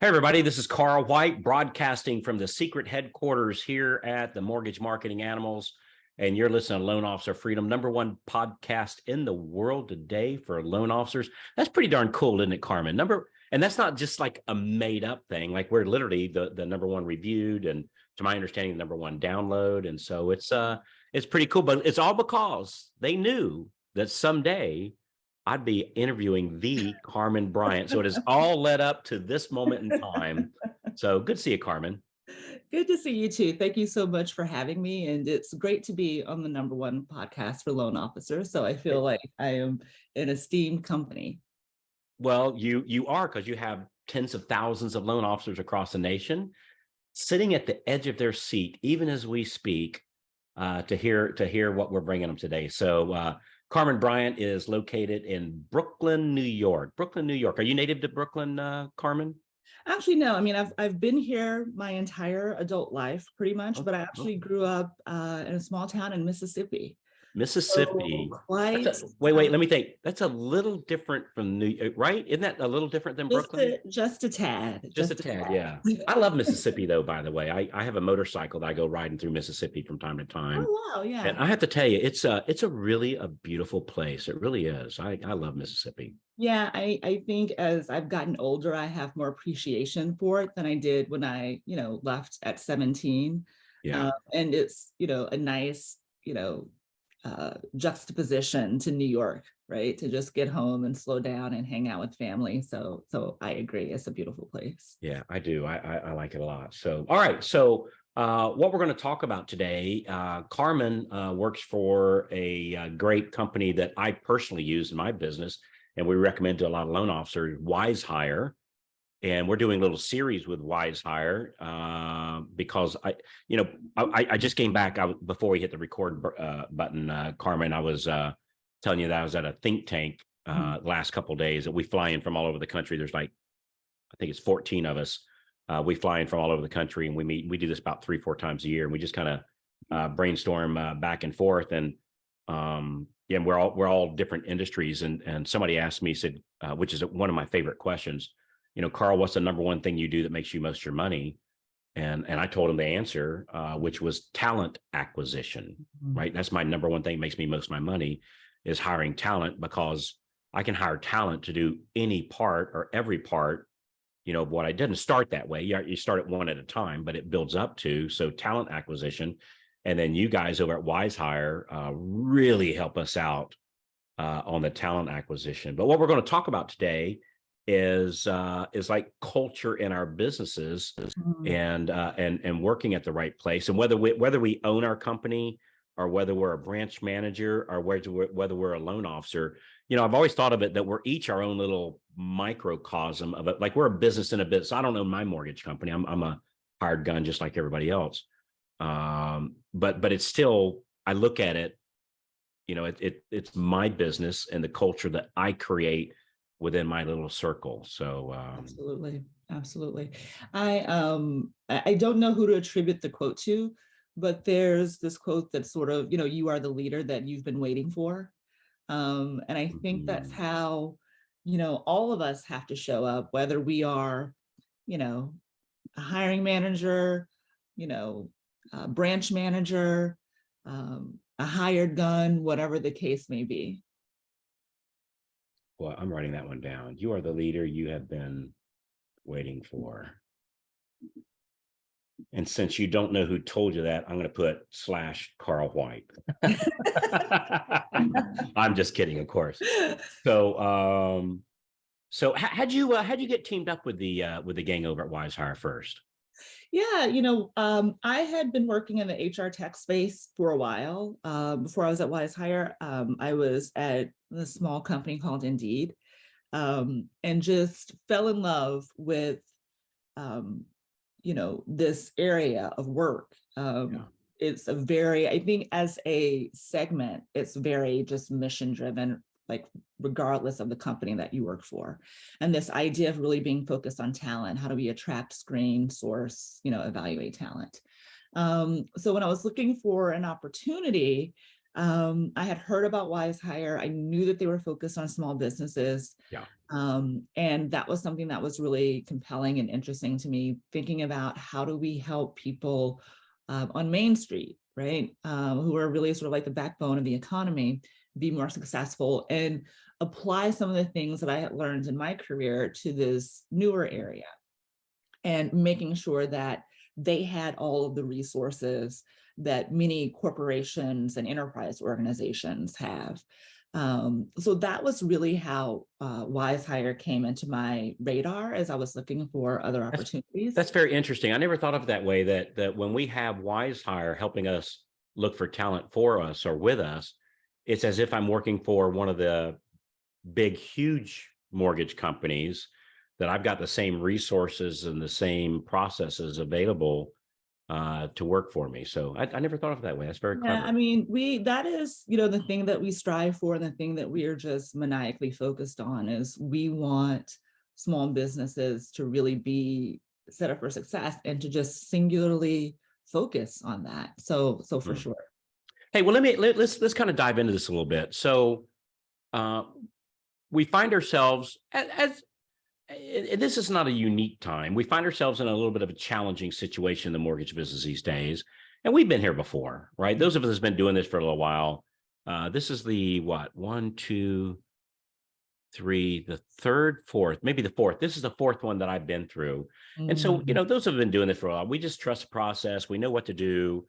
Hey, everybody, this is Carl White broadcasting from the secret headquarters here at the Mortgage Marketing Animals. And you're listening to Loan Officer Freedom, #1 podcast in the world today for loan officers. That's pretty darn cool, isn't it, Carmen? And that's not just like a made up thing. Like we're literally the #1 reviewed and to my understanding, the #1 download. And so it's pretty cool, but it's all because they knew that someday I'd be interviewing the Carmen Bryant. So it has all led up to this moment in time. So good to see you, Carmen. Good to see you too. Thank you so much for having me. And it's great to be on the #1 podcast for loan officers. So I feel like I am an esteemed company. Well, you are, because you have tens of thousands of loan officers across the nation sitting at the edge of their seat, even as we speak, to hear what we're bringing them today. So Carmen Bryant is located in Brooklyn, New York. Brooklyn, New York. Are you native to Brooklyn, Carmen? Actually, no. I mean, I've been here my entire adult life, pretty much, but I actually grew up in a small town in Mississippi. Mississippi. So quite. Wait. Let me think. That's a little different from right? Isn't that a little different than Brooklyn? Just a tad. Just a tad, yeah. I love Mississippi, though. By the way, I have a motorcycle that I go riding through Mississippi from time to time. Oh wow, yeah. And I have to tell you, it's a really a beautiful place. It really is. I love Mississippi. Yeah, I think as I've gotten older, I have more appreciation for it than I did when I, left at 17. Yeah. And it's, a nice, juxtaposition to New York, right? To just get home and slow down and hang out with family. So I agree. It's a beautiful place. Yeah, I do. I like it a lot. So, all right. So what we're going to talk about today, Carmen works for a great company that I personally use in my business, and we recommend to a lot of loan officers, Wise Hire. And we're doing a little series with Wise Hire because I just came back before we hit the record button, Carmen. I was telling you that I was at a think tank last couple of days that we fly in from all over the country. There's I think it's 14 of us. We fly in from all over the country, and we meet. We do this about 3-4 times a year, and we just kind of brainstorm back and forth. And yeah, we're all different industries. And somebody asked me, said, which is one of my favorite questions. Carl, what's the #1 thing you do that makes you most of your money? And I told him the answer, which was talent acquisition, right? That's my #1 thing that makes me most of my money, is hiring talent, because I can hire talent to do any part or every part, of what I didn't start that way. You start at one at a time, but it builds up to, so talent acquisition. And then you guys over at Wise Hire really help us out on the talent acquisition. But what we're going to talk about today is like culture in our businesses and working at the right place, and whether we own our company or whether we're a branch manager or whether we're a loan officer. I've always thought of it that we're each our own little microcosm of it. Like we're a business in a business. I don't own my mortgage company. I'm a hired gun just like everybody else. But it's still, I look at it, it's my business and the culture that I create within my little circle. So absolutely. I don't know who to attribute the quote to, but there's this quote that's sort of, you are the leader that you've been waiting for. And I think that's how, all of us have to show up, whether we are, a hiring manager, a branch manager, a hired gun, whatever the case may be. Well, I'm writing that one down. You are the leader you have been waiting for. And since you don't know who told you that, I'm going to put /Carl White. I'm just kidding, of course. So, how'd you get teamed up with the gang over at Wise Hire first? Yeah, I had been working in the HR tech space for a while. Before I was at Wise Hire, I was at a small company called Indeed, and just fell in love with, this area of work. It's I think as a segment, it's very just mission driven, like regardless of the company that you work for. And this idea of really being focused on talent, how do we attract, screen, source, evaluate talent. So when I was looking for an opportunity, I had heard about Wise Hire. I knew that they were focused on small businesses. Yeah. And that was something that was really compelling and interesting to me, thinking about how do we help people on Main Street, right? Who are really sort of like the backbone of the economy, be more successful and apply some of the things that I had learned in my career to this newer area, and making sure that they had all of the resources that many corporations and enterprise organizations have. So that was really how Wise Hire came into my radar as I was looking for other That's opportunities. that's very interesting. I never thought of it that way, that when we have Wise Hire helping us look for talent for us or with us, it's as if I'm working for one of the big, huge mortgage companies, that I've got the same resources and the same processes available to work for me. So I never thought of it that way. That's very Yeah, I clever. mean, that is, the thing that we strive for, and the thing that we are just maniacally focused on is we want small businesses to really be set up for success and to just singularly focus on that. So for Hmm. sure. Hey, well, let's kind of dive into this a little bit. So uh, we find ourselves and this is not a unique time. We find ourselves in a little bit of a challenging situation in the mortgage business these days. And we've been here before, right? Those of us that's been doing this for a little while. This is the what? One, two, three, the third, fourth, maybe the fourth. This is the fourth one that I've been through. And so, Mhm. those have been doing this for a while. We just trust the process. We know what to do.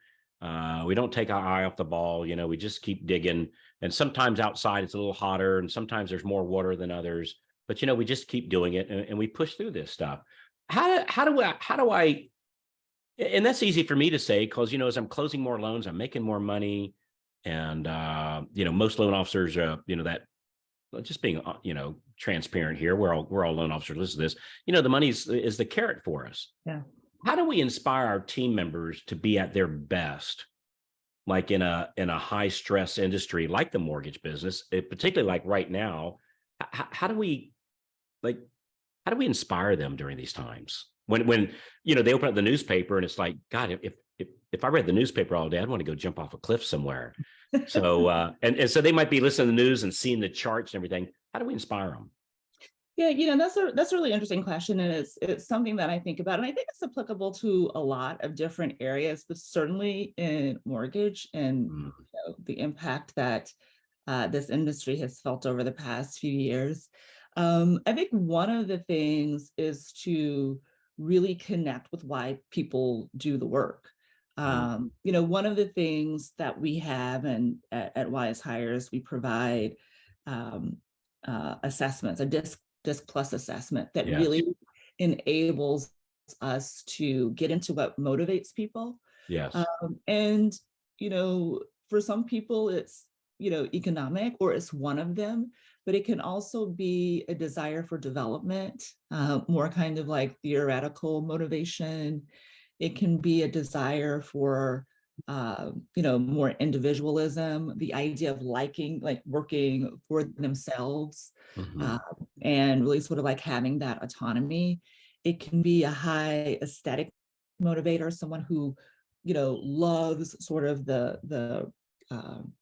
We don't take our eye off the ball. We just keep digging. And sometimes outside it's a little hotter, and sometimes there's more water than others. But we just keep doing it, and we push through this stuff. How do I? And that's easy for me to say because as I'm closing more loans, I'm making more money, and most loan officers, that just being transparent here, we're all loan officers. Listen to this. The money is the carrot for us. Yeah. How do we inspire our team members to be at their best, like in a high stress industry like the mortgage business, particularly like right now? How do we like how do we inspire them during these times when they open up the newspaper and it's like, God, if I read the newspaper all day, I'd want to go jump off a cliff somewhere. So and so they might be listening to the news and seeing the charts and everything. How do we inspire them? Yeah, that's a really interesting question, and it's something that I think about, and I think it's applicable to a lot of different areas, but certainly in mortgage and Mm, the impact that this industry has felt over the past few years. I think one of the things is to really connect with why people do the work. mm, One of the things that we have, and at Wise Hires, we provide um, assessments, a disc plus assessment that yes, really enables us to get into what motivates people. yes. And for some people it's economic, or it's one of them, but it can also be a desire for development, more kind of like theoretical motivation. It can be a desire for more individualism, the idea of like working for themselves, Hmm. uh, and really sort of like having that autonomy. It can be a high aesthetic motivator, someone who loves sort of the um,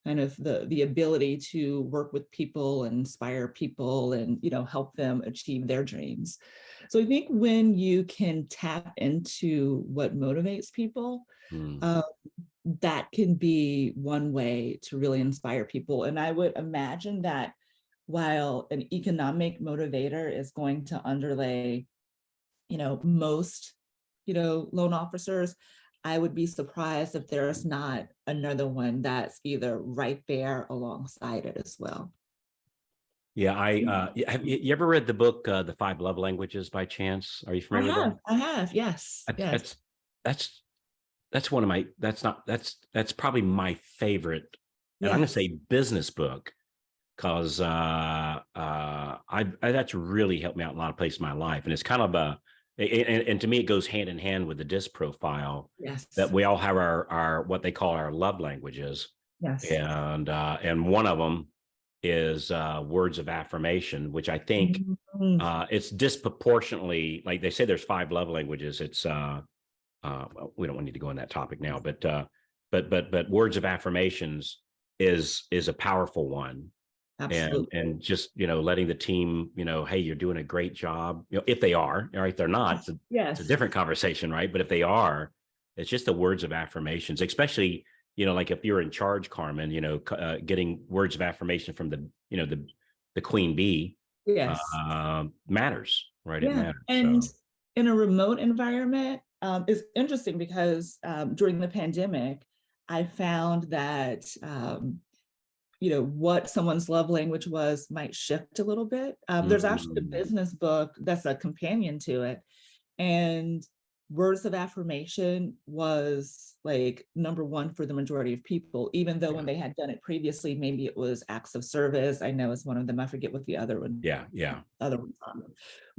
kind of the ability to work with people and inspire people and help them achieve their dreams. So I think when you can tap into what motivates people, Mm. um, that can be one way to really inspire people. And I would imagine that while an economic motivator is going to underlay most loan officers, I would be surprised if there's not another one that's either right there alongside it as well. Yeah, have you ever read the book The Five Love Languages by chance? Are you familiar with that? I have, yes, That's yes, that's that's that's one of my that's not that's probably my favorite, and I'm going to yes. say business book, because I that's really helped me out in a lot of places in my life, and it's kind of and to me it goes hand in hand with the disc profile, that Yes, we all have our what they call our love languages, yes. and one of them is words of affirmation, which I think Mhm. it's disproportionately, like they say there's five love languages. It's well, we don't need to go on that topic now, but words of affirmations is a powerful one. Absolutely. And just, letting the team, hey, you're doing a great job. If they are, all right, if they're not, Yes. it's a Yes. different conversation, right? But if they are, it's just the words of affirmations, especially, like if you're in charge, Carmen, getting words of affirmation from the queen bee Yes. matters, right? It Yeah. matters. And So in a remote environment, it's interesting because during the pandemic, I found that what someone's love language was might shift a little bit. There's actually a mm, business book that's a companion to it, and words of affirmation was like number one for the majority of people, even though when yeah, they had done it previously, maybe it was acts of service. I know is one of them. I forget what the yeah, yeah, other ones are.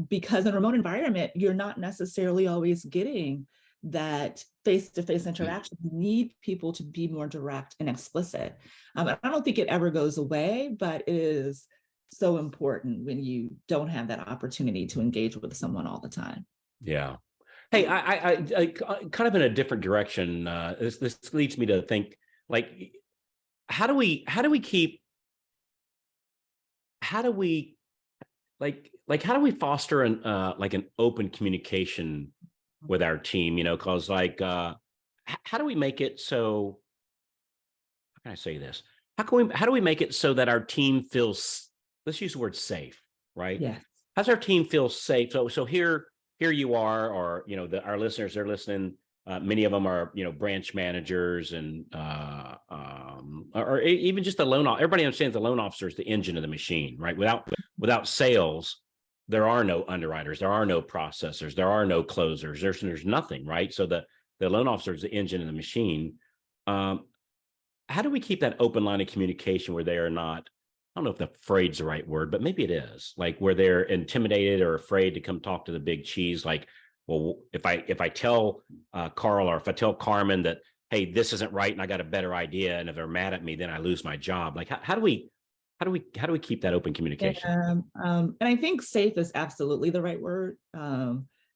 Because in a remote environment, you're not necessarily always getting that face-to-face interaction. You need people to be more direct and explicit. I don't think it ever goes away, but it is so important when you don't have that opportunity to engage with someone all the time. yeah. Hey, kind of in a different direction. This leads me to think, like, how do we keep how do we how do we foster an open communication with our team? Because how do we make it so? How can I say this? How do we make it so that our team feels? Let's use the word safe, right? Yes. How's our team feel safe? So here you are, or our listeners, they're listening. Many of them are branch managers and or even just the loan. Everybody understands the loan officer is the engine of the machine, right? Without sales, there are no underwriters, there are no processors, there are no closers. There's nothing, right? So the loan officer is the engine of the machine. Um, how do we keep that open line of communication where they are not, I don't know if the afraid's the right word, but maybe it is, like where they're intimidated or afraid to come talk to the big cheese? Like, well, if I tell Carl, or if I tell Carmen that, hey, this isn't right and I got a better idea, and if they're mad at me, then I lose my job. Like, how do we keep that open communication? And I think safe is absolutely the right word.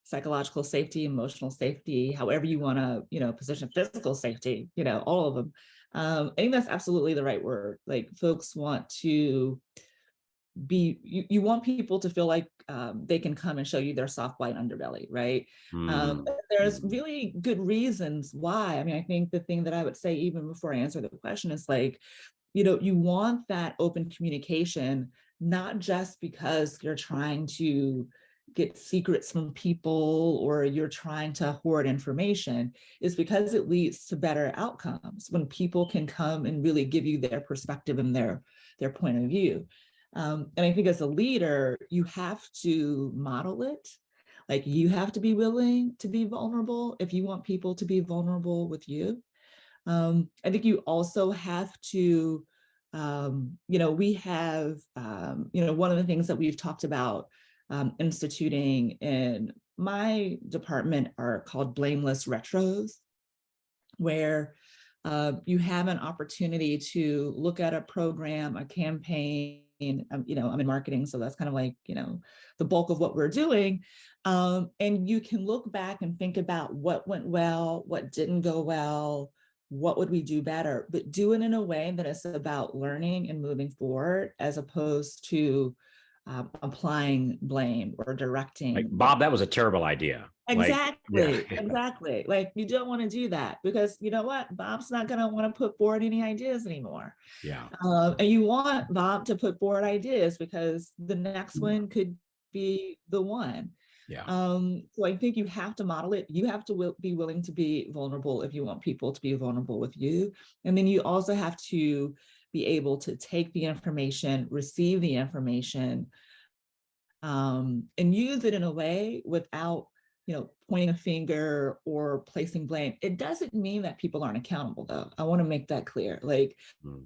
Psychological safety, emotional safety, however you want to, position physical safety, all of them. I think that's absolutely the right word. Like folks want to you want people to feel like they can come and show you their soft white underbelly, right? Mm, There's mm, really good reasons why. I mean, I think the thing that I would say even before I answer the question is like, you want that open communication, not just because you're trying to get secrets from people or you're trying to hoard information, is because it leads to better outcomes when people can come and really give you their perspective and their point of view. And I think as a leader, you have to model it. Like you have to be willing to be vulnerable if you want people to be vulnerable with you. I think you also have to, we have, one of the things that we've talked about instituting in my department are called blameless retros, where you have an opportunity to look at a program, a campaign. I'm in marketing, so that's kind of like, the bulk of what we're doing. And you can look back and think about what went well, what didn't go well, what would we do better, but do it in a way that is about learning and moving forward as opposed to applying blame or like, directing blame. Bob, that was a terrible idea. Like, yeah, Exactly, yeah, exactly. Like you don't want to do that because you know what? Bob's not going to want to put forward any ideas anymore. yeah, And you want Bob to put forward ideas because the next one could be the one. yeah. So I think you have to model it. You have to be willing to be vulnerable if you want people to be vulnerable with you. And then you also have to be able to take the information, receive the information, and use it in a way without pointing a finger or placing blame. It doesn't mean that people aren't accountable, though. I want to make that clear. Like Mm,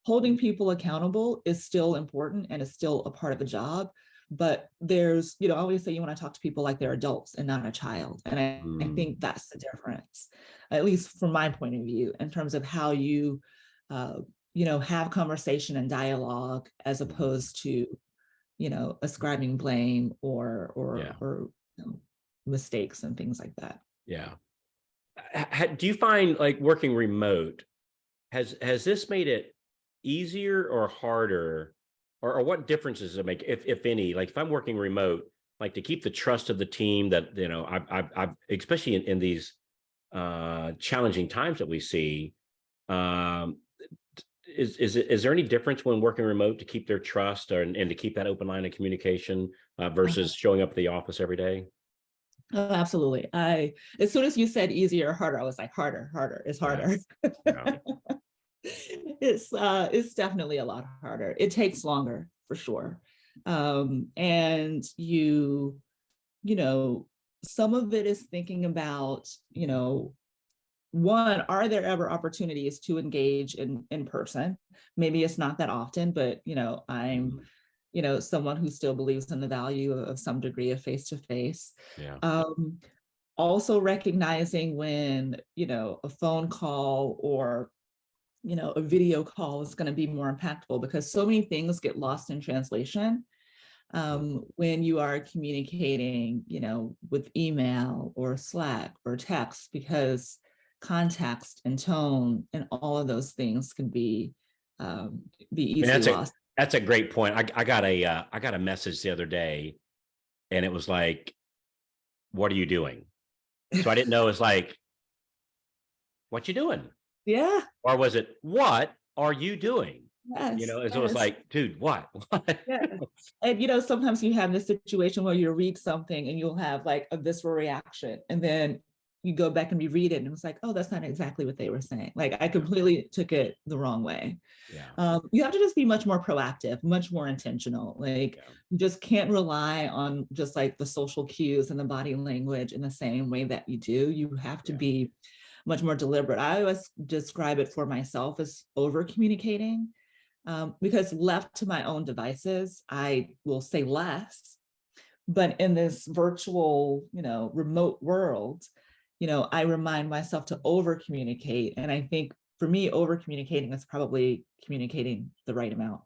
holding people accountable is still important and is still a part of the job. But there's, I always say you want to talk to people like they're adults and not a child. And I mm, think that's the difference, at least from my point of view, in terms of how you, have conversation and dialogue as mm. opposed to ascribing blame Yeah, or mistakes and things like that. yeah. Do you find, like, working remote has this made it easier or harder, or what differences does it make, if any? Like if I'm working remote, like to keep the trust of the team that, I've especially in these challenging times that we see. Um, is there any difference when working remote to keep their trust and to keep that open line of communication versus showing up at the office every day? Oh, absolutely. As soon as you said easier or harder, I was like, harder, harder, it's Yeah, harder. yeah, It's definitely a lot harder. It takes longer for sure. And you know, some of it is thinking about, one, are there ever opportunities to engage in person? Maybe it's not that often, but I'm mhm, someone who still believes in the value of some degree of face to face. yeah, Also recognizing when a phone call or a video call is going to be more impactful, because so many things get lost in translation mhm. when you are communicating with email or Slack or text, because context and tone and all of those things can be I mean, easily lost. that's a great point. I got a message the other day, and it was like, "What are you doing?" So I didn't know. It's like, "What you doing?" Yeah. Or was it, "What are you doing?" Yes, And so it's yes. like, "Dude, what?" What? Yeah. And sometimes you have this situation where you read something and you'll have like a visceral reaction, and then you go back and reread it and it's like, oh, that's not exactly what they were saying. Like I Yeah, completely took it the wrong way. yeah, You have to just be much more proactive, much more intentional. Like yeah, you just can't rely on just like the social cues and the body language in the same way that you do. You have to yeah, be much more deliberate. I always describe it for myself as over communicating, because left to my own devices, I will say less. But in this virtual, remote world, I remind myself to over communicate. And I think for me, over communicating is probably communicating the right amount.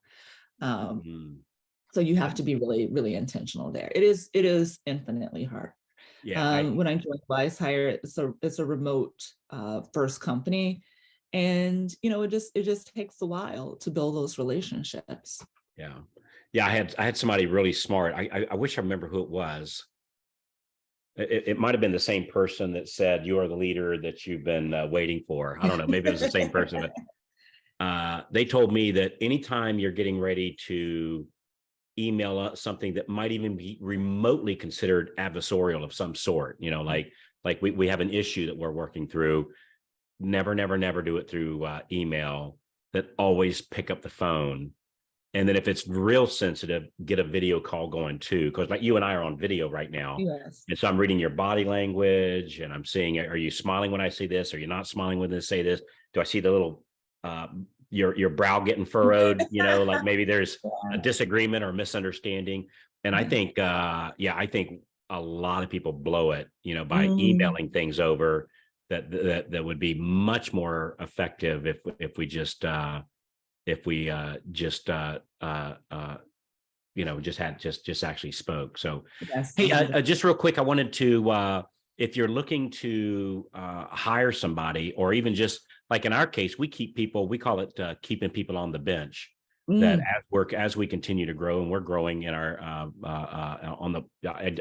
Um, mhm. so you have to be really, really intentional there. It is infinitely hard. Yeah, I When I joined WiseHire, it's a remote first company, and it just takes a while to build those relationships. yeah. Yeah, I had somebody really smart. I wish I remember who it was. It might have been the same person that said, "You are the leader that you've been waiting for." I don't know. Maybe it was the same person, but they told me that anytime you're getting ready to email something that might even be remotely considered adversarial of some sort, like we have an issue that we're working through, never, never, never do it through email. That always pick up the phone. And then if it's real sensitive, get a video call going too. Because like you and I are on video right now. Yes. And so I'm reading your body language and I'm seeing, are you smiling when I say this? Are you not smiling when I say this? Do I see the little, uh, your brow getting furrowed? Like maybe there's a Yeah. disagreement or misunderstanding. And I Yeah. think, I think a lot of people blow it, by Mm, emailing things over that would be much more effective if we just, just actually spoke. So, yes, hey, 100. just real quick, I wanted to, if you're looking to hire somebody, or even just like in our case, we keep people, we call it keeping people on the bench. That Mm, as we continue to grow, and we're growing in our on the,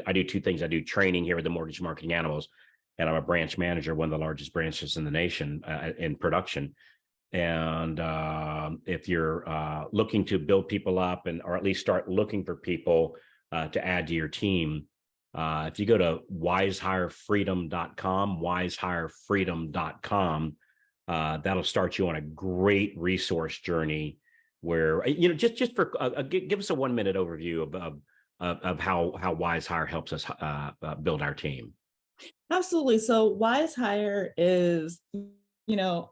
I do two things. I do training here at the Mortgage Marketing Animals, and I'm a branch manager, one of the largest branches in the nation in production. And if you're looking to build people up, or at least start looking for people to add to your team, if you go to wisehirefreedom.com, that'll start you on a great resource journey where, just for give us a 1 minute overview of how Wise Hire helps us build our team. absolutely. So Wise Hire is,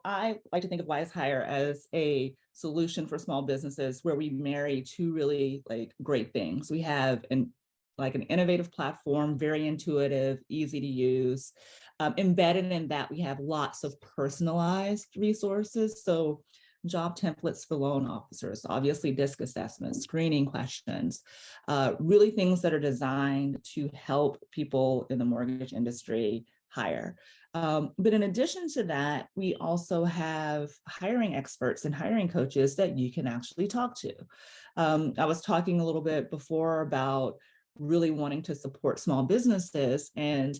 I like to think of Wise Hire as a solution for small businesses where we marry two really like great things. We have an innovative platform, very intuitive, easy to use. Embedded in that, we have lots of personalized resources. So job templates for loan officers, obviously DISC assessments, screening questions, really things that are designed to help people in the mortgage industry hire. But in addition to that, we also have hiring experts and hiring coaches that you can actually talk to. I was talking a little bit before about really wanting to support small businesses, and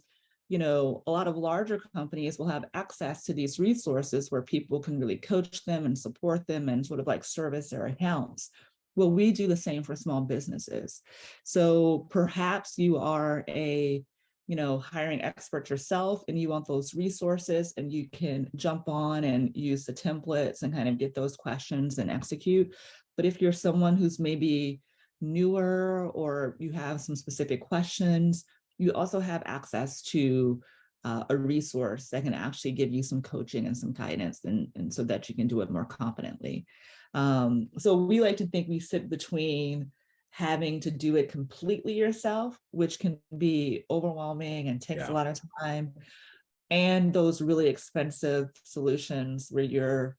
a lot of larger companies will have access to these resources where people can really coach them and support them and sort of like service their accounts. Well, we do the same for small businesses. So perhaps you are a hiring expert yourself and you want those resources, and you can jump on and use the templates and kind of get those questions and execute. But if you're someone who's maybe newer or you have some specific questions, you also have access to a resource that can actually give you some coaching and some guidance, and so that you can do it more confidently. So we like to think we sit between having to do it completely yourself, which can be overwhelming and takes a lot of time, and those really expensive solutions where you're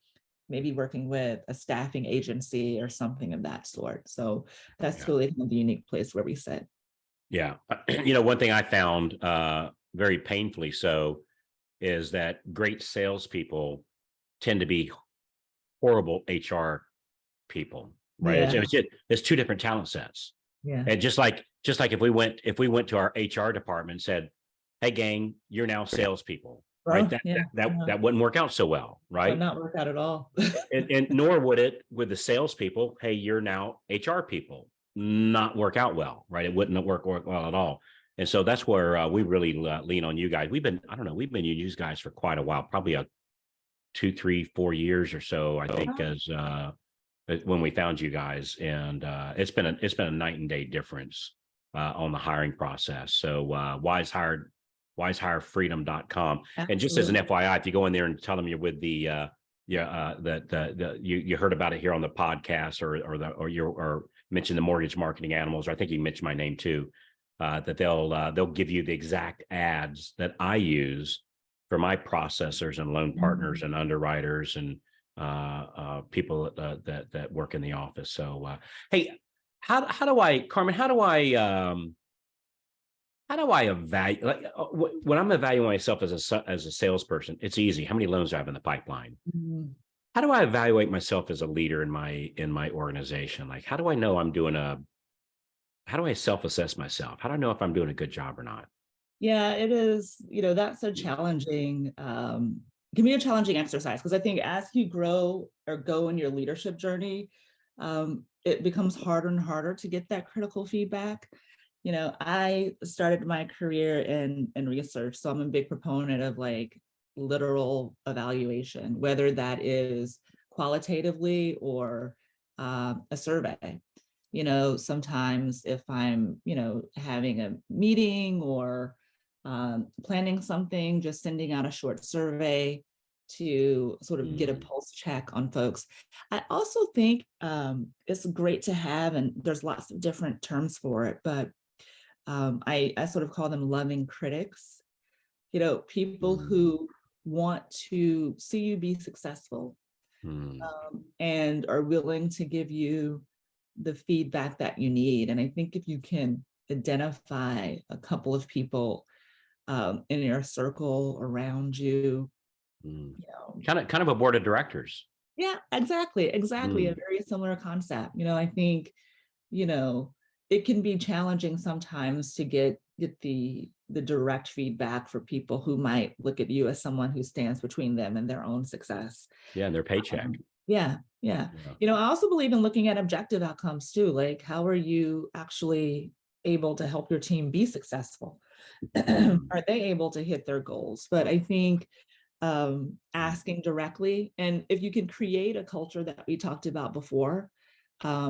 maybe working with a staffing agency or something of that sort. So that's really kind of the unique place where we sit. Yeah. One thing I found very painfully so is that great salespeople tend to be horrible HR people, right? Yeah. It's two different talent sets. Yeah. And just like if we went to our HR department and said, "Hey, gang, you're now salespeople," right? Well, yeah. That wouldn't work out so well, Would right? not work out at all. And nor would it with the salespeople. Hey, you're now HR people. Not work out well, right? It wouldn't work well at all. And so that's where we really lean on you guys. We've been using you guys for quite a while, probably a 2, 3, 4 years or so, I think, as when we found you guys, and it's been a night and day difference on the hiring process. So wisehirefreedom.com. And just as an FYI, if you go in there and tell them you're with the you heard about it here on the podcast, or mention the mortgage marketing animals, or I think you mentioned my name too, that they'll give you the exact ads that I use for my processors and loan partners and underwriters and people that work in the office. So hey, how do I, Carmen, how do I evaluate, like, when I'm evaluating myself as a salesperson? It's easy. How many loans do I have in the pipeline? How do I evaluate myself as a leader in my organization? Like, how do I know how do I self-assess myself? How do I know if I'm doing a good job or not? Yeah, it is, that's a challenging, can be a challenging exercise, because I think as you grow or go in your leadership journey, it becomes harder and harder to get that critical feedback. I started my career in research, so I'm a big proponent of like literal evaluation, whether that is qualitatively or a survey. Sometimes if I'm, having a meeting or planning something, just sending out a short survey to sort of get a pulse check on folks. I also think it's great to have, and there's lots of different terms for it, but I sort of call them loving critics, people who want to see you be successful, and are willing to give you the feedback that you need. And I think if you can identify a couple of people in your circle around you, Kind of a board of directors. yeah, exactly. A very similar concept. I think, it can be challenging sometimes to get the direct feedback for people who might look at you as someone who stands between them and their own success. Yeah, and their paycheck. Yeah. I also believe in looking at objective outcomes too. Like, how are you actually able to help your team be successful? Are they able to hit their goals? But I think asking directly, and if you can create a culture that we talked about before,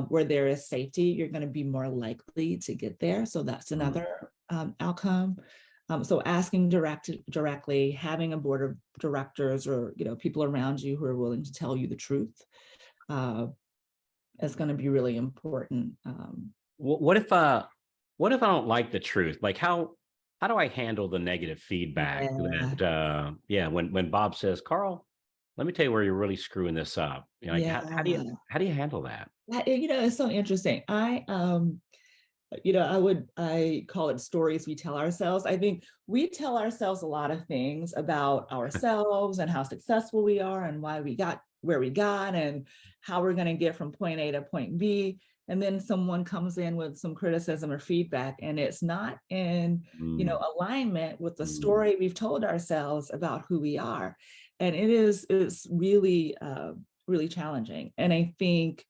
where there is safety, you're going to be more likely to get there. So that's another outcome. So asking directly, having a board of directors or people around you who are willing to tell you the truth is going to be really important. What if I don't like the truth? Like, how do I handle the negative feedback Yeah. that when Bob says, "Carl, let me tell you where you're really screwing this up. You know, like Yeah. how do you handle that? It's so interesting. I call it stories we tell ourselves. I think we tell ourselves a lot of things about ourselves and how successful we are and why we got where we got and how we're going to get from point A to point B. And then someone comes in with some criticism or feedback, and it's not in, Mm, alignment with the mm, story we've told ourselves about who we are. And it's really, really challenging. And I think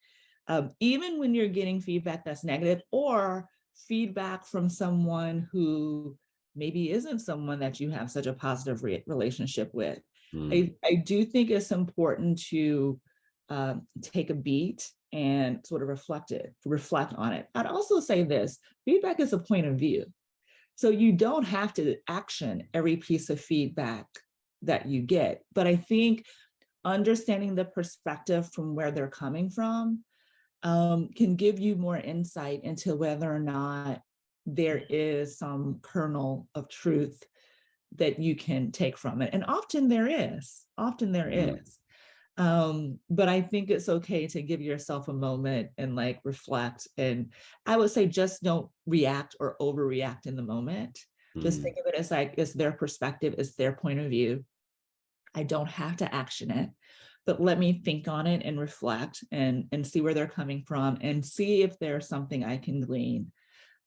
even when you're getting feedback that's negative or feedback from someone who maybe isn't someone that you have such a positive relationship with, mm, I do think it's important to take a beat and sort of reflect on it. I'd also say this: feedback is a point of view. So you don't have to action every piece of feedback that you get. But I think understanding the perspective from where they're coming from can give you more insight into whether or not there is some kernel of truth that you can take from it. And often there is, often there mm, is. But I think it's okay to give yourself a moment and like reflect. And I would say just don't react or overreact in the moment. Just mm, think of it as like it's their perspective, it's their point of view. I don't have to action it, but let me think on it and reflect and see where they're coming from and see if there's something I can glean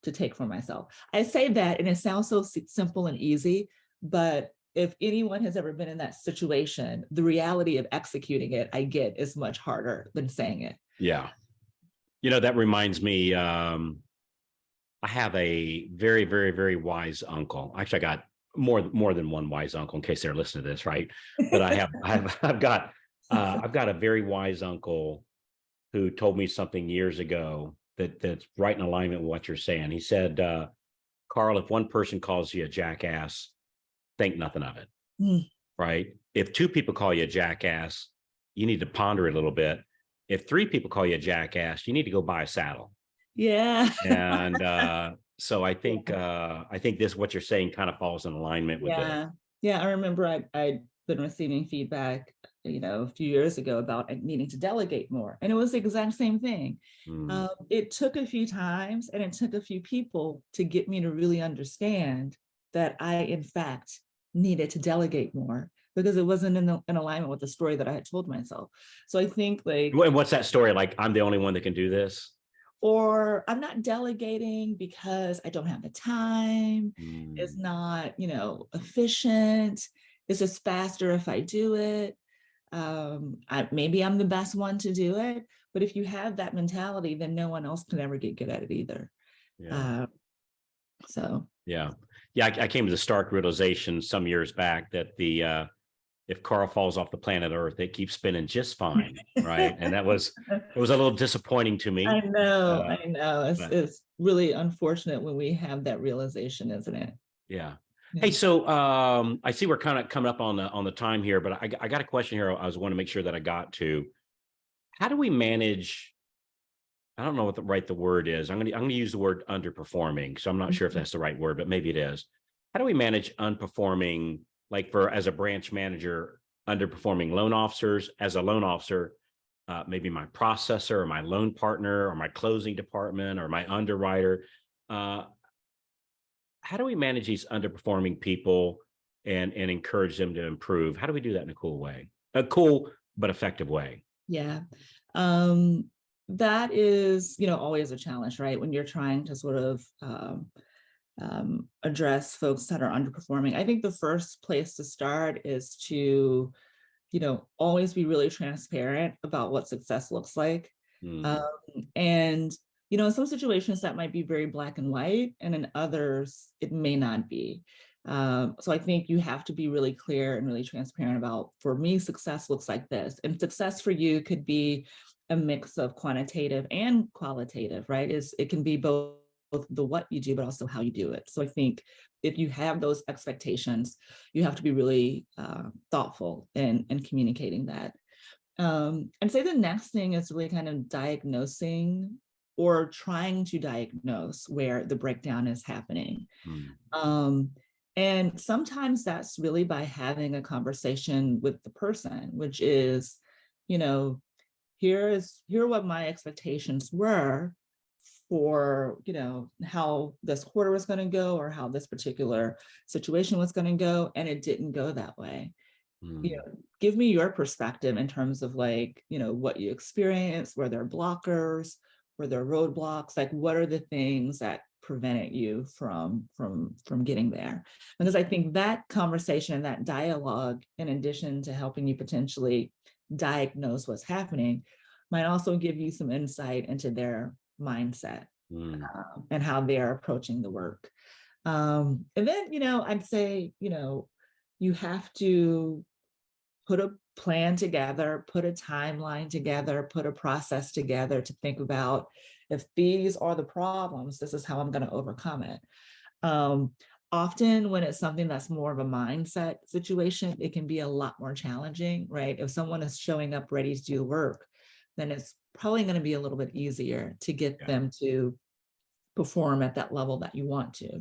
to take for myself. I say that and it sounds so simple and easy, but if anyone has ever been in that situation, the reality of executing it, I get, is much harder than saying it. yeah. You know, that reminds me, I have a very, very, very wise uncle. Actually, I got more than one wise uncle in case they're listening to this, right? But I've got a very wise uncle who told me something years ago that's right in alignment with what you're saying. He said, Carl, if one person calls you a jackass, think nothing of it, Mm, right? If two people call you a jackass, you need to ponder it a little bit. If three people call you a jackass, you need to go buy a saddle. yeah. And so Yeah. I think this what you're saying kind of falls in alignment with this. Yeah. Yeah. I remember I'd been receiving feedback, a few years ago about needing to delegate more. And it was the exact same thing. Mm, It took a few times and it took a few people to get me to really understand that I, in fact, needed to delegate more because it wasn't in alignment with the story that I had told myself. So I think like, and what's that story like? I'm the only one that can do this. or I'm not delegating because I don't have the time. It's Mm, not, efficient. It's just faster if I do it. Maybe I'm the best one to do it, but if you have that mentality, then no one else can ever get good at it either. yeah. Uh, so Yeah. Yeah. I came to the stark realization some years back that if Carl falls off the planet Earth, it keeps spinning just fine. Right. And it was a little disappointing to I me. know, Uh, I know. It's but it's really unfortunate when we have that realization, isn't it? yeah. Hey, Yeah. so I see we're kind of coming up on the time here, but I got a question here. I was want to make sure that I got to. How do we manage? I don't know what the word is. I'm gonna use the word underperforming. So I'm not sure if that's the right word, but maybe it is. How do we manage unperforming, like for as a branch manager, underperforming loan officers, as a loan officer, maybe my processor or my loan partner or my closing department or my underwriter? Uh, how do we manage these underperforming people and encourage them to improve? How do we do that in a cool way? A cool but effective way. Yeah. Um, that is, always a challenge, right? When you're trying to sort of address folks that are underperforming. I think the first place to start is to, always be really transparent about what success looks like. Um, Mm, and, in some situations that might be very black and white, and in others, it may not be. So I think you have to be really clear and really transparent about, for me, success looks like this. And success for you could be a mix of quantitative and qualitative, right? It can be both the what you do, but also how you do it. So I think if you have those expectations, you have to be really thoughtful in communicating that. And say the next thing is really kind of diagnosing or trying to diagnose where the breakdown is happening. mm, Um, And sometimes that's really by having a conversation with the person, which is, you know, here are what my expectations were for, how this quarter was going to go or how this particular situation was going to go, and it didn't go that way. Mm, Give me your perspective in terms of, like, what you experienced. Were there blockers? Were there roadblocks? Like, what are the things that prevented you from getting there? Because I think that conversation and that dialogue, in addition to helping you potentially diagnose what's happening, might also give you some insight into their mindset, mm, and how they're approaching the work. And then, I'd say, you have to put a plan together, put a timeline together, put a process together to think about, if these are the problems, this is how I'm going to overcome it. Um, Often when it's something that's more of a mindset situation, it can be a lot more challenging, right? If someone is showing up ready to do the work, then it's probably going to be a little bit easier to get yeah. them to perform at that level that you want to.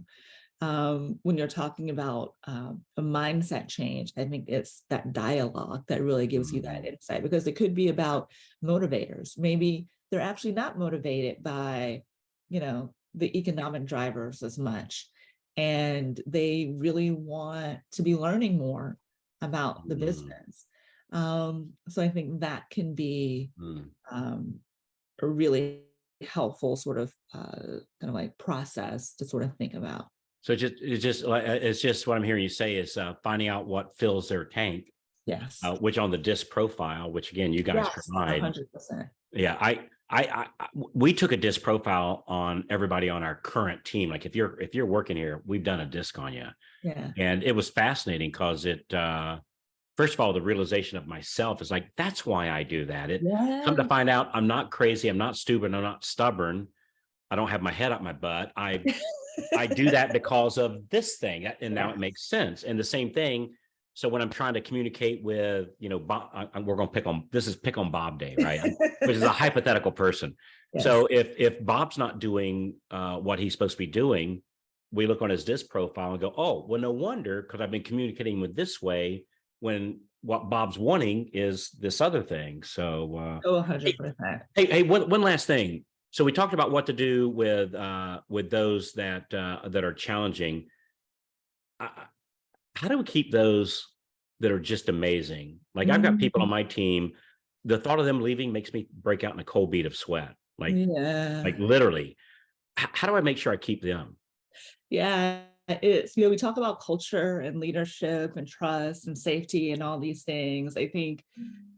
When you're talking about a mindset change, I think it's that dialogue that really gives you that Mm, insight, because it could be about motivators. Maybe they're actually not motivated by, the economic drivers as much, and they really want to be learning more about the mm, business. So I think that can be mm. um, a really helpful sort of kind of like process to sort of think about. So it's just what I'm hearing you say is finding out what fills their tank, Yes. which on the disc profile, which again you guys Yes, provide. 100%. Yeah, we took a disc profile on everybody on our current team. Like if you're working here, we've done a disc on you, Yeah. and it was fascinating because it first of all, the realization of myself is like, that's why I do that. It come to Yeah. find out, I'm not crazy, I'm not stupid, I'm not stubborn. I don't have my head up my butt. I do that because of this thing, and now it Yes. makes sense. And the same thing. So when I'm trying to communicate with, Bob, we're going to pick on Bob Day, right? Which is a hypothetical person. Yes. So if Bob's not doing what he's supposed to be doing, we look on his disc profile and go, oh, well, no wonder, because I've been communicating with this way when what Bob's wanting is this other thing. So Oh, hey, 100%. hey, one last thing. So we talked about what to do with those that are challenging. Uh, how do we keep those that are just amazing? Like I've got people on Mhm. my team. The thought of them leaving makes me break out in a cold bead of sweat. Like Yeah. literally. How do I make sure I keep them? Yeah. It's, we talk about culture and leadership and trust and safety and all these things. I think,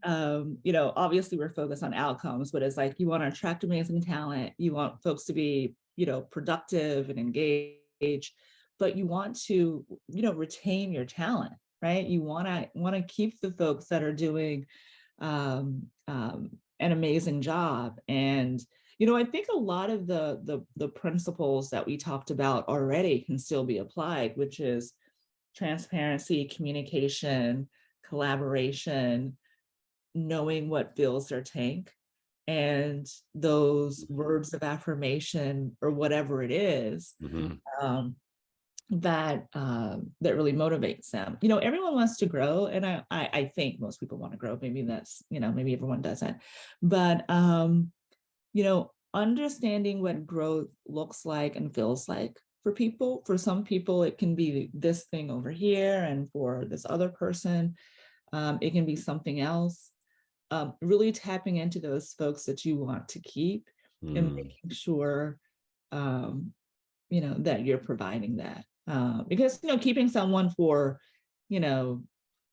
obviously we're focused on outcomes, but it's like you want to attract amazing talent. You want folks to be, productive and engaged, but you want to, retain your talent, right? You want to keep the folks that are doing an amazing job. And I think a lot of the principles that we talked about already can still be applied, which is transparency, communication, collaboration, knowing what fills their tank, and those words of affirmation or whatever it is, Mhm. um, that really motivates them. Everyone wants to grow, and I think most people want to grow. Maybe that's, maybe everyone doesn't, but understanding what growth looks like and feels like for people. For some people, it can be this thing over here, and for this other person, it can be something else. Really tapping into those folks that you want to keep, and Mm, making sure, um, that you're providing that. Because, keeping someone for, you know,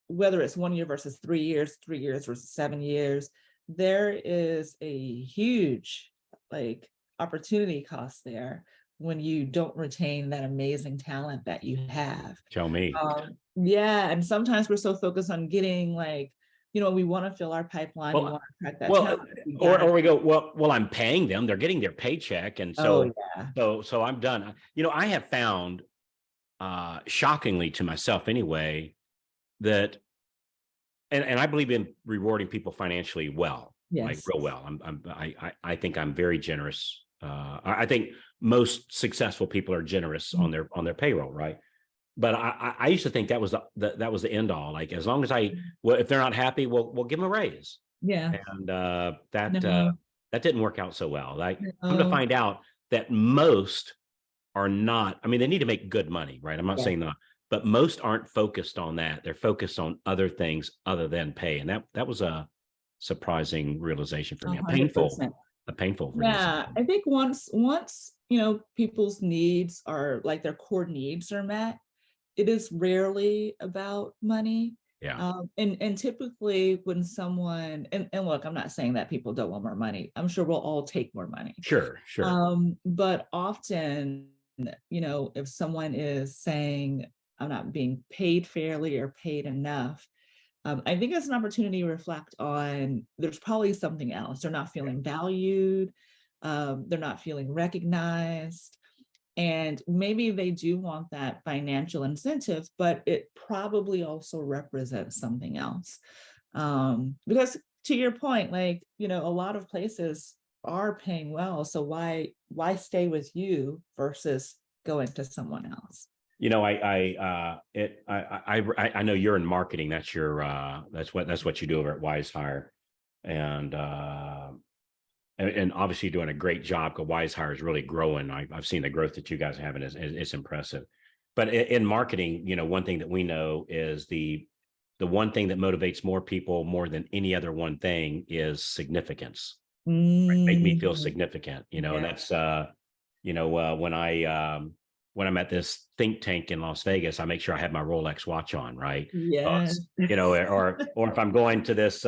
whether it's 1 year versus 3 years, 3 years versus 7 years, there is a huge, like, opportunity cost there when you don't retain that amazing talent that you have. tell me. Yeah, and sometimes we're so focused on getting, like, we want to fill our pipeline, we Well, want to attract that well, talent. We or gotta. we go, well, I'm paying them. They're getting their paycheck, and Oh so yeah. so I'm done. I have found, shockingly to myself anyway, that and I believe in rewarding people financially well, like Yes. real well. I think I'm very generous. I think most successful people are generous on their payroll, right? but I used to think that was that was the end all. Like, as long as well, if they're not happy, we'll give them a raise. Yeah. And No, that didn't work out so well. Like, come to no. find out that most are not. I mean, they need to make good money, right? I'm not Yeah. saying that, but most aren't focused on that. They're focused on other things other than pay, and that was a surprising realization for me. 100%. A painful Yeah, realization. I think once people's needs are like their core needs are met, it is rarely about money. Yeah, And typically when someone and look, I'm not saying that people don't want more money. I'm sure we'll all take more money. sure, sure. But often, if someone is saying, I'm not being paid fairly or paid enough, I think it's an opportunity to reflect on there's probably something else. They're not feeling valued, they're not feeling recognized. And maybe they do want that financial incentive, but it probably also represents something else. Because to your point, like, a lot of places are paying well. So why stay with you versus going to someone else? I know you're in marketing. That's what you do over at Wise Hire, and and obviously doing a great job, because Wise Hire is really growing. I've seen the growth that you guys are having is it's impressive. But in marketing, one thing that we know is the one thing that motivates more people more than any other one thing is significance. Right? Make me feel Mm, significant, and yeah. that's when I'm at this think tank in Las Vegas, I make sure I have my Rolex watch on, right? Yes. Or if I'm going to this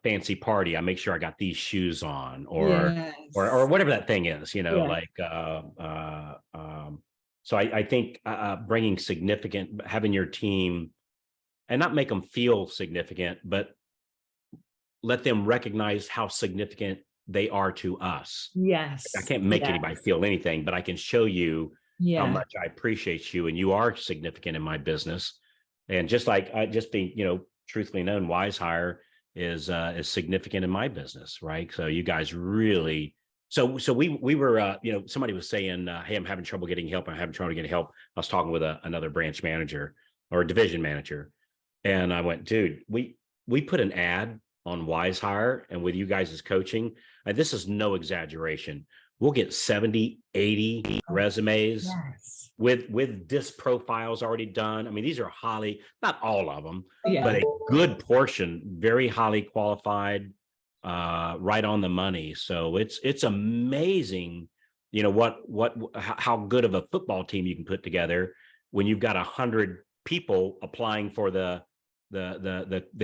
fancy party, I make sure I got these shoes on, or Yes. whatever that thing is, Yeah. like so I think bringing significant, having your team, and not make them feel significant, but let them recognize how significant they are to us. I Yes. can't make Yeah. anybody feel anything, but I can show you how Yeah. much I appreciate you, and you are significant in my business. And just like I just being, truthfully known, Wise Hire is significant in my business, right? So you guys really. So we were, somebody was saying, "Hey, I'm having trouble getting help. I'm having trouble getting help." I was talking with another branch manager or a division manager, and I went, "Dude, we put an ad on Wise Hire, and with you guys' coaching, and this is no exaggeration, we'll get 70, 80 Oh, resumes yes. with disc profiles already done. I mean, these are highly, not all of them, but Yeah. a good portion, very highly qualified, right on the money. So it's amazing, how good of a football team you can put together when you've got 100 people applying for the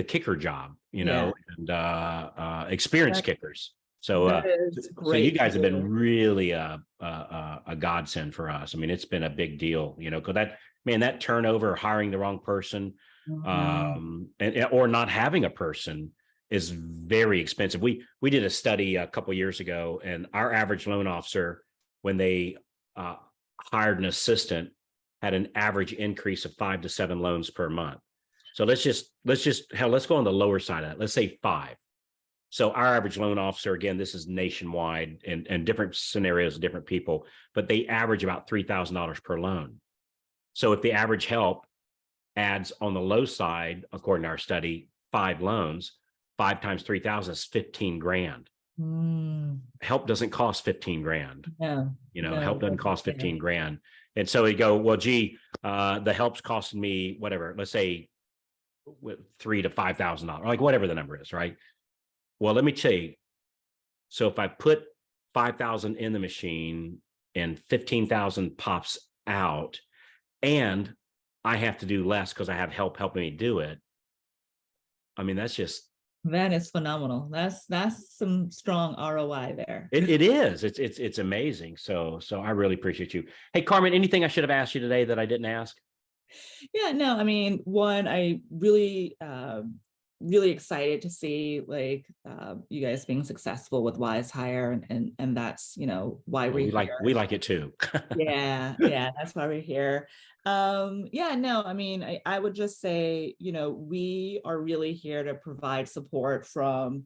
kicker job, Yeah. and experienced That, kickers. So that is so you great to guys have been hear. really a godsend for us. I mean, it's been a big deal, because that turnover, hiring the wrong person, Mhm. or not having a person is very expensive. We did a study a couple of years ago, and our average loan officer, when they uh, hired an assistant, had an average increase of 5 to 7 loans per month. So let's go on the lower side of that. Let's say 5. So our average loan officer, again, this is nationwide and different scenarios, different people, but they average about $3,000 per loan. So if the average help adds on the low side, according to our study, 5 loans, 5 times 3,000 is 15 grand. Mm, Help doesn't cost 15 grand. no, Help no, doesn't that's cost fair. 15 grand. And so you go, well, gee, the help's costing me whatever, let's say $3,000 to $5,000, like whatever the number is, right? Well, let me tell you. So if I put 5,000 in the machine and 15,000 pops out, and I have to do less because I have help helping me do it. I mean, that's just That is phenomenal. That's some strong ROI there. it is. It's amazing. So I really appreciate you. Hey, Carmen, anything I should have asked you today that I didn't ask? Yeah, no, I mean, one, I really, really excited to see like you guys being successful with Wise Hire, and that's why Well, we're we here. like it too. Yeah, yeah, that's why we're here. Yeah, no, I mean, I would just say, we are really here to provide support from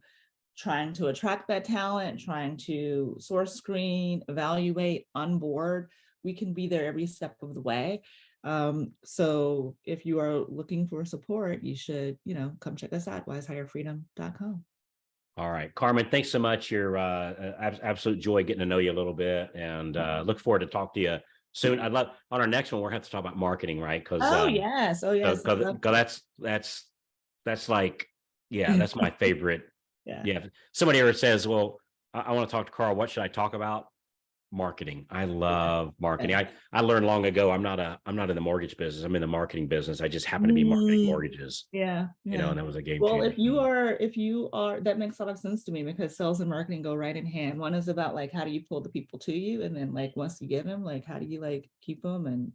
trying to attract that talent, trying to source screen, evaluate, onboard. We can be there every step of the way. So if you are looking for support, you should, come check us out, wisehirefreedom.com. All right, Carmen, thanks so much. You're absolute joy getting to know you a little bit, and look forward to talk to you soon. I'd love on our next one we're going to have to talk about marketing, right? Because Oh yes. Oh yes. I love that. that's like, yeah, that's my favorite. Yeah. Yeah, if somebody ever says, "Well, I want to talk to Carl. What should I talk about?" Marketing. I love marketing. Yeah. I learned long ago. I'm not in the mortgage business. I'm in the marketing business. I just happen to be marketing Mm, mortgages. yeah. Yeah. And that was a game Well, changer. if you are, that makes a lot of sense to me because sales and marketing go right in hand. One is about like how do you pull the people to you, and then like once you get them, like how do you like keep them and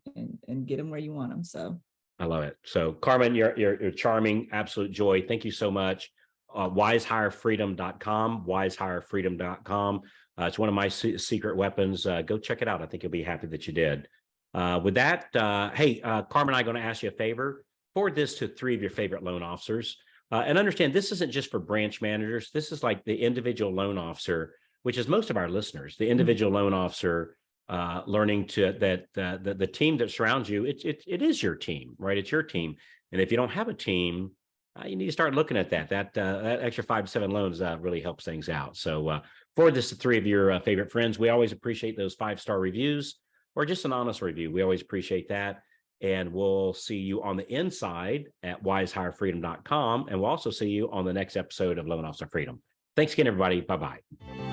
get them where you want them. So I love it. So Carmen, you're charming, absolute joy. Thank you so much. Wisehirefreedom.com, wisehirefreedom.com. It's one of my secret weapons. Go check it out. I think you'll be happy that you did. With that, hey, Carmen and I are going to ask you a favor. Forward this to 3 of your favorite loan officers. And understand this isn't just for branch managers. This is like the individual loan officer, which is most of our listeners, the individual loan officer learning to that the team that surrounds you, it is your team, right? It's your team. And if you don't have a team, you need to start looking at that extra 5 to 7 loans really helps things out. So forward this to 3 of your favorite friends. We always appreciate those 5-star reviews or just an honest review. We always appreciate that. And we'll see you on the inside at wisehirefreedom.com. And we'll also see you on the next episode of Loan Officer Freedom. Thanks again, everybody. Bye-bye.